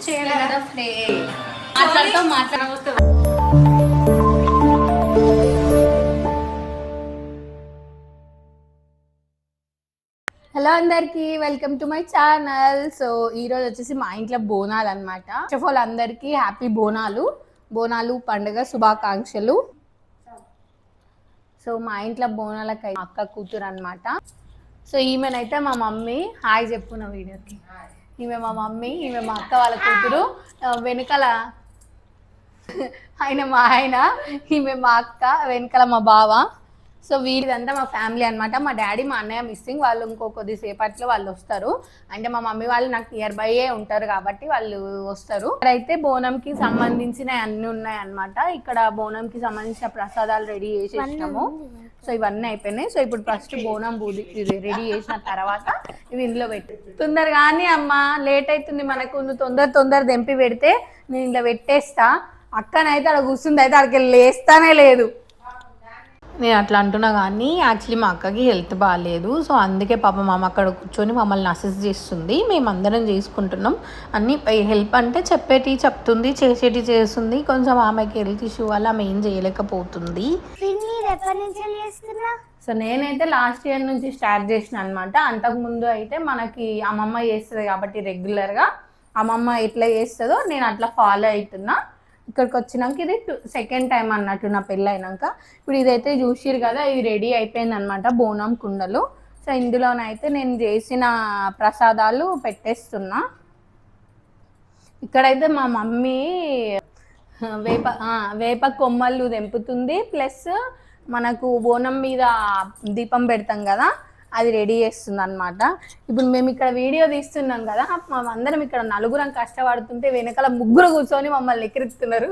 Hello అందరికి, welcome to my channel. So ఈ రోజు వచ్చేసి మా ఇంట్లో బోనాలు అన్నమాట. ఫస్ట్ ఆఫ్ ఆల్ అందరికి హ్యాపీ బోనాలు పండుగ శుభాకాంక్షలు. సో మా ఇంట్లో బోనాలకి అక్క కూతురు అన్నమాట. సో ఈమెనైతే మా మమ్మీ. హాయ్ చెప్పు నా వీడియోకి. ఈమె మా మమ్మీ, ఈమె మా అక్క వాళ్ళ కూతురు. వెనకాల ఆయన ఈమె మా అక్క, వెనకాల మా బావ. సో వీరిదంతా మా ఫ్యామిలీ అనమాట. మా డాడీ మా అన్నయ్య మిస్సింగ్. వాళ్ళు ఇంకో కొద్దిసేపట్లో వాళ్ళు వస్తారు. అంటే మా మమ్మీ వాళ్ళు నాకు నియర్ బైయే ఉంటారు కాబట్టి వాళ్ళు వస్తారు. ఇక్కడైతే బోనంకి సంబంధించిన అన్ని ఉన్నాయి అనమాట. ఇక్కడ బోనంకి సంబంధించిన ప్రసాదాలు రెడీ చేసేసినాము. సో ఇవన్నీ అయిపోయినాయి. సో ఇప్పుడు ఫస్ట్ బోనం బూది రెడీ చేసిన తర్వాత ఇవి ఇందులో పెట్టి తొందరగా కానీ అమ్మ లేట్ అవుతుంది మనకు. నువ్వు తొందర దెంపి పెడితే నేను ఇంట్లో పెట్టేస్తా. అక్కనైతే అక్కడ కూర్చుంది, అయితే అక్కడికి లేస్తానే లేదు. నేను అట్లా అంటున్నా కానీ యాక్చువల్లీ మా అక్కకి హెల్త్ బాగాలేదు. సో అందుకే పాప మామ అక్కడ కూర్చొని మమ్మల్ని అసిస్ట్ చేస్తుంది. మేమందరం చేసుకుంటున్నాం. అన్నీ హెల్ప్ అంటే చెప్తుంది, చేసేటి చేస్తుంది. కొంచెం ఆమెకి హెల్త్ ఇష్యూ వల్ల ఆమె ఏం చేయలేకపోతుంది. సో నేనైతే లాస్ట్ ఇయర్ నుంచి స్టార్ట్ చేసిన అనమాట. అంతకుముందు అయితే మనకి అమ్మమ్మ చేస్తుంది కాబట్టి రెగ్యులర్గా అమ్మమ్మ ఎట్లా చేస్తుందో నేను అట్లా ఫాలో అవుతున్నా. ఇక్కడికి వచ్చినాక ఇది సెకండ్ టైం అన్నట్టు నా పెళ్ళి అయినాక. ఇప్పుడు ఇదైతే చూసిరు కదా, ఇది రెడీ అయిపోయింది అనమాట, బోనం కుండలు. సో ఇందులోనైతే నేను చేసిన ప్రసాదాలు పెట్టేస్తున్నా. ఇక్కడైతే మా మమ్మీ వేప కొమ్మలు తెంపుతుంది. ప్లస్ మనకు బోనం మీద దీపం పెడతాం కదా, అది రెడీ చేస్తుంది అనమాట. ఇప్పుడు మేము ఇక్కడ వీడియో తీస్తున్నాం కదా, అందరం ఇక్కడ నలుగురం కష్టపడుతుంటే వెనకాల ముగ్గురు కూర్చొని మమ్మల్ని ఎక్కిరిస్తున్నారు.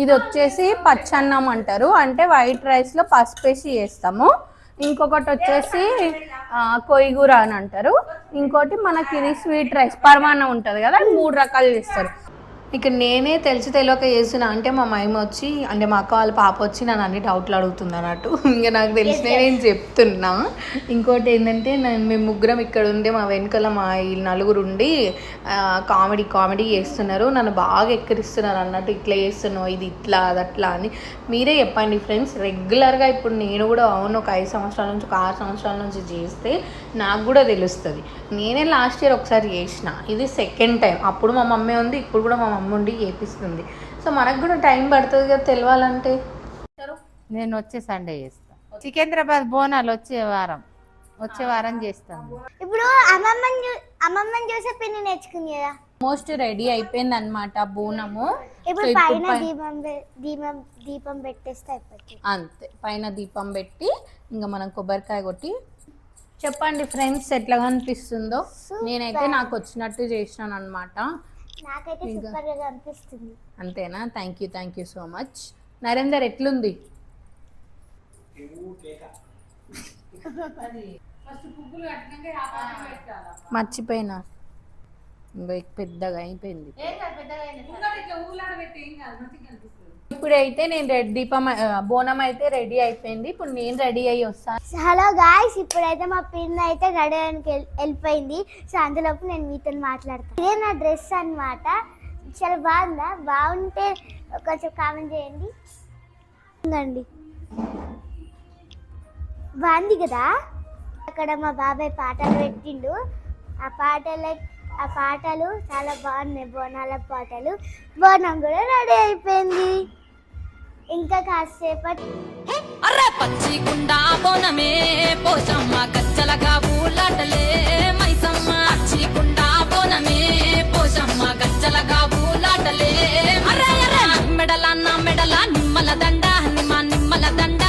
ఇది వచ్చేసి పచ్చన్నం అంటారు. అంటే వైట్ రైస్ లో పసుపు వేసి చేస్తాము. ఇంకొకటి వచ్చేసి కొయ్యూర అని అంటారు. ఇంకోటి మనకి ఇది స్వీట్ రైస్ పరమాన్నం ఉంటుంది కదా, 3 రకాలు చేస్తారు. ఇక నేనే తెలియక చేసిన అంటే మా మమ్మీ వచ్చి, అంటే మా అక్క వాళ్ళ పాప వచ్చి నన్ను అన్ని డౌట్లు అడుగుతుంది అన్నట్టు. ఇంకా నాకు తెలిసిన నేను చెప్తున్నా. ఇంకోటి ఏంటంటే మేము ముగ్గురం ఇక్కడ ఉండే మా వెనకాల మా ఈ నలుగురు ఉండి కామెడీ చేస్తున్నారు. నన్ను బాగా ఎక్కిరిస్తున్నారు అన్నట్టు. ఇట్లా చేస్తున్నావు, ఇది ఇట్లా అది అట్లా అని. మీరే చెప్పండి ఫ్రెండ్స్. రెగ్యులర్గా ఇప్పుడు నేను కూడా అవును ఒక 5 సంవత్సరాల నుంచి ఒక 6 సంవత్సరాల నుంచి చేస్తే నాకు కూడా తెలుస్తుంది. నేనే లాస్ట్ ఇయర్ ఒకసారి చేసిన, ఇది సెకండ్ టైం. అప్పుడు మా మమ్మీ ఉంది, ఇప్పుడు కూడా మా మమ్మీ ఉండి చేపిస్తుంది. సో మనకు కూడా టైం పడుతుంది కదా తెలవాలంటే. నేను వచ్చే సండే చేస్తాను. సికింద్రాబాద్ బోనాలు వచ్చే వారం చేస్తాను. ఇప్పుడు అమ్మమ్మని చూసే పిన్ని నేర్చుకుంది కదా. మోస్ట్ రెడీ అయిపోయింది అనమాట బోనము. ఇప్పుడు పైన దీపం పెట్టేస్తే అయిపోతుంది. అంతే, పైన దీపం పెట్టి ఇంకా మనం కొబ్బరికాయ కొట్టి. చెప్పండి ఫ్రెండ్స్ ఎట్లా కనిపిస్తుందో. నేనైతే నాకు వచ్చినట్టు చేసినాను అనమాట. నాకైతే సూపర్ గా అనిపిస్తుంది. అంతేనా? Thank you so much. Narender ఎట్లుంది? మర్చిపోయినా, పెద్దగా అయిపోయింది. ఇప్పుడైతే నేను బోనం అయితే రెడీ అయిపోయింది. ఇప్పుడు నేను రెడీ అయ్యి వస్తాను. హలో గాయ్స్, ఇప్పుడైతే మా పిన్ అయితే రెడీ వెళ్ళిపోయింది. సో అందులోపు నేను మీతో మాట్లాడతాను. ఇదే నా డ్రెస్ అన్నమాట. చాలా బాగుందా? బాగుంటే కొంచెం కామెంట్ చేయండి. బాగుంది కదా. అక్కడ మా బాబాయ్ పాటలు పెట్టిండు. ఆ పాటలు చాలా బాగున్నాయి, బోనాల పాటలు. బోనం కూడా రెడీ అయిపోయింది. ఇంకా కాసేపటి పచ్చికుండా బోనమే పోషమ్మ గచ్చలగా ఊలాటలే మైసమ్మ. పచ్చికుండా బోనమే పోషమ్మ గచ్చలగా ఊలాటలే. మెడల నిమ్మల దండ నిమ్మల దండ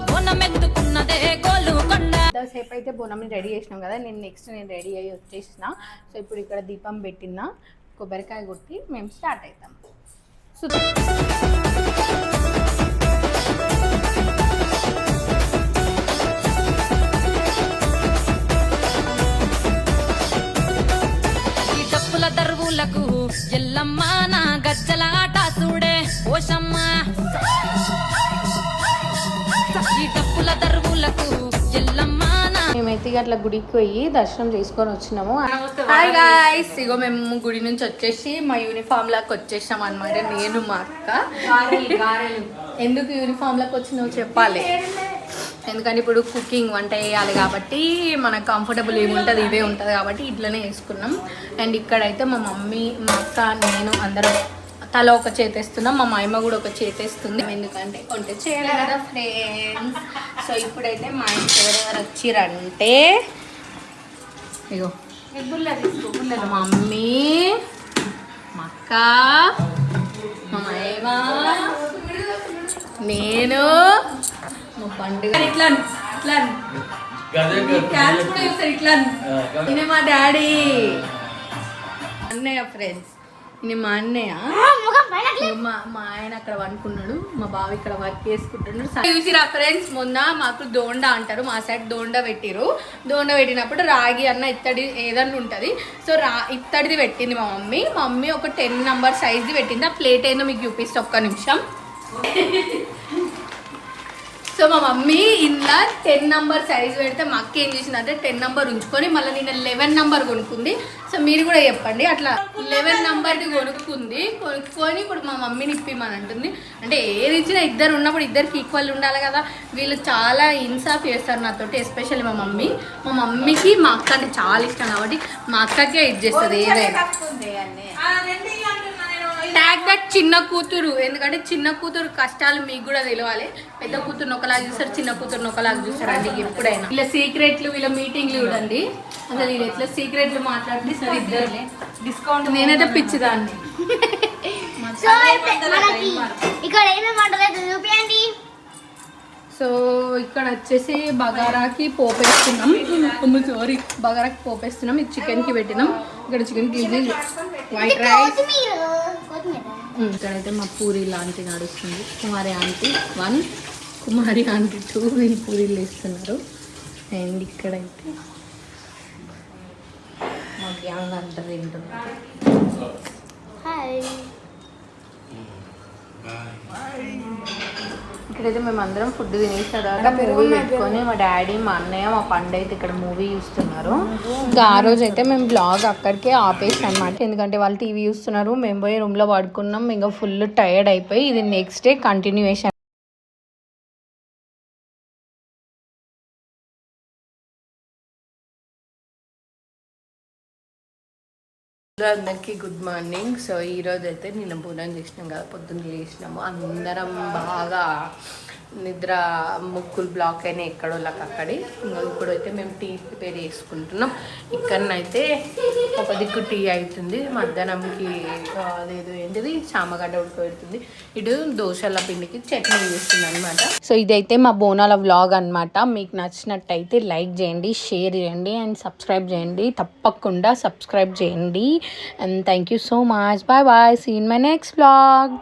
బోనం ఎత్తుకున్నదే గోలు కొండ. సేపు అయితే బోనం రెడీ చేసినాం కదా. నేను రెడీ అయ్యి వచ్చేసిన. సో ఇప్పుడు ఇక్కడ దీపం పెట్టినా, కొబ్బరికాయ కొట్టి మేము స్టార్ట్ అవుతాం. ఈ డప్పుల దరువులకు ఎల్లమ్మ నా గజ్జల ఆట చూడే పోషమ్మ. 8 గంటల గుడికి పోయి దర్శనం చేసుకొని వచ్చినాము. హాయ్ గాయ్స్, ఇగో మేము గుడి నుంచి వచ్చేసి మా యూనిఫామ్ లాకి వచ్చేసాం అనమాట. నేను మా అక్క ఎందుకు యూనిఫామ్ లాకి వచ్చినావు చెప్పాలి. ఎందుకంటే ఇప్పుడు కుకింగ్ వంట వేయాలి కాబట్టి మనకు కంఫర్టబుల్ ఏముంటుంది ఇదే ఉంటుంది కాబట్టి ఇట్లనే వేసుకున్నాం. అండ్ ఇక్కడైతే మా మమ్మీ మా అక్క నేను అందరం తల ఒక చేతేస్తున్నాం, మా మాయమ్మ కూడా ఒక చేతేస్తుంది. ఎందుకంటే వంట చేయాలి కదా ఫ్రెండ్స్. సో ఇప్పుడైతే మా ఇంటి ఎవరెవరు వచ్చిరంటే ఇగో మా మమ్మీ, మా అక్క, మా మాయమ్మ, నేను, మా పండుగ ఇట్లా ఇట్లా ఇట్లా ఇనే మా డాడీ అన్నయ్య ఫ్రెండ్స్. ఇది మా అన్నయ్య, మా ఆయన అక్కడ వండుకున్నాడు, మా బావ ఇక్కడ వర్క్ చేసుకుంటున్నాడు. చూసిరా ఫ్రెండ్స్, మొన్న మాకు దోండ అంటారు, మా సైడ్ దోండ పెట్టిరు. దోండ పెట్టినప్పుడు రాగి అన్న ఇత్తడి ఏదన్నా ఉంటుంది. సో ఇత్తడిది పెట్టింది మా మమ్మీ ఒక 10 నెంబర్ సైజ్ది పెట్టింది. ఆ ప్లేట్ ఏందో మీకు చూపిస్తే ఒక్క నిమిషం. సో మా మమ్మీ ఇలా 10 నెంబర్ సైజ్ పెడితే మా అక్క ఏం చేసిందంటే 10 నెంబర్ ఉంచుకొని మళ్ళీ నేను 11 నెంబర్ కొనుక్కుంది. సో మీరు కూడా చెప్పండి, అట్లా 11 నెంబర్ది కొనుక్కొని ఇప్పుడు మా మమ్మీని ఇప్పిమని అంటుంది. అంటే ఏది ఇచ్చినా ఇద్దరు ఉన్నప్పుడు ఇద్దరికి ఈక్వల్ ఉండాలి కదా. వీళ్ళు చాలా ఇన్సాఫ్ చేస్తారు నాతోటి, ఎస్పెషల్లీ మా మమ్మీకి మా అక్క అంటే చాలా ఇష్టం కాబట్టి మా అక్కకే ఇది చేస్తుంది ఏదైనా. ట్యాగ్ దట్ చిన్న కూతురు, ఎందుకంటే చిన్న కూతురు కష్టాలు మీకు కూడా తెలియాలి. పెద్ద కూతురుని ఒకలాగా చూస్తారు, చిన్న కూతురుని ఒకలాగా చూస్తారు అండి ఎప్పుడైనా. వీళ్ళ సీక్రెట్లు, వీళ్ళ మీటింగ్లు చూడండి అసలు వీళ్ళు ఎట్లా సీక్రెట్లు మాట్లాడితే సరే ఇద్దరు డిస్కౌంట్. నేనైతే పిచ్చిదాన్ని. ఇక్కడ ఏమేమి వంటలు చూపించండి. సో ఇక్కడ వచ్చేసి బగారాకి పోపేస్తున్నాం. సారీ, బగారాకి పోపేస్తున్నాం. ఇది చికెన్కి పెట్టినాం. ఇక్కడ చికెన్కి వైట్ రైస్. ఇక్కడైతే మా పూరి లాంటి నడుస్తుంది. కుమారి ఆంటీ 1, కుమారి ఆంటీ 2 వీళ్ళు పూరీలు వేస్తున్నారు. అండ్ ఇక్కడైతే మా గ్యాంగ్ అంతా తింటున్నారు. ఇక్కడైతే మేము అందరం ఫుడ్ తినేసిన తర్వాత మూవీ పెట్టుకొని మా డాడీ, మా అన్నయ్య, మా పండు అయితే ఇక్కడ మూవీ చూస్తున్నారు. ఇంకా ఆ రోజు అయితే మేము బ్లాగ్ అక్కడికే ఆపేసాం అనమాట. ఎందుకంటే వాళ్ళు టీవీ చూస్తున్నారు, మేము పోయి రూమ్లో పడుకున్నాం. ఇంకా ఫుల్ టైర్డ్ అయిపోయి ఇది నెక్స్ట్ డే కంటిన్యూయేషన్. అందరికీ గుడ్ మార్నింగ్. సో ఈరోజు అయితే నిన్న పూజ చేసినాం కదా, పొద్దున్న లేచినాము అందరం బాగా నిద్ర, ముక్కులు బ్లాక్ అయినా ఎక్కడోళ్ళకి అక్కడి. ఇంకా ఇప్పుడైతే మేము టీ ప్రిపేర్ చేసుకుంటున్నాం. ఇక్కడనైతే ఒక దిక్కు టీ అవుతుంది, మధ్యాహ్నంకి అదేదో ఏంటిది చామగడ్డ ఉడకబెడుతుంది, ఇటు దోశల పిండికి చట్నీ చేస్తుంది అనమాట. సో ఇదైతే మా బోనాల వ్లాగ్ అనమాట. మీకు నచ్చినట్టయితే లైక్ చేయండి, షేర్ చేయండి అండ్ సబ్స్క్రైబ్ చేయండి. తప్పకుండా సబ్స్క్రైబ్ చేయండి. And thank you so much. Bye bye. See in my next vlog.